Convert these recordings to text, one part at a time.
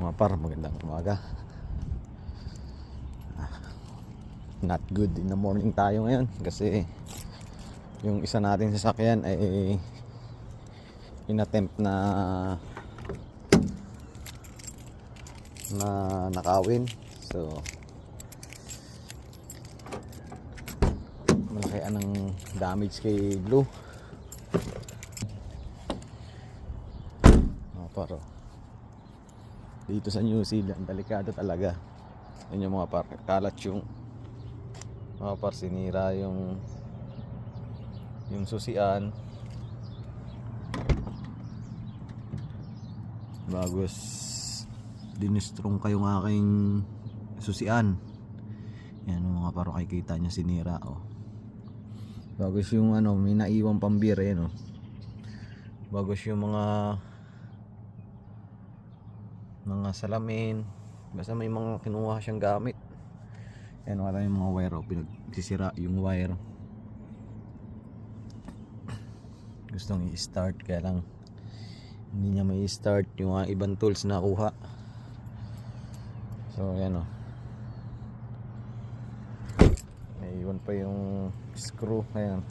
Mga par, magandang umaga. Not good in the morning tayo ngayon kasi yung isa nating sasakyan ay inattempt na nakawin. So malaki anong damage kay Blue. Paro dito sa New Zealand, delikado talaga. Yun yung mga par, kalat yung mga par, sinira yung susian, bagos dinistrong kayong aking susian. Yan mga par, makikita nyo sinira, oh. Bagos yung ano, may naiwang pambira yan, oh. Bagos yung mga salamin, basta may mga kinuha siyang gamit. Yan, wala yung mga wire, oh. Pinagsisira yung wire. Gustong i-start kaya lang hindi niya may start yung mga ibang tools na kuha. So yan, oh. May iwan pa yung screw. Ayan,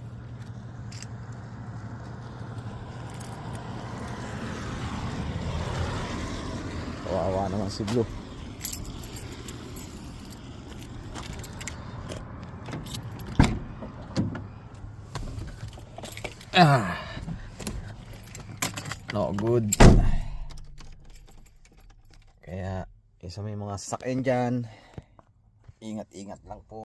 kawawa naman si Blue. No good. Kaya isa may mga sakyan dyan, ingat-ingat lang po.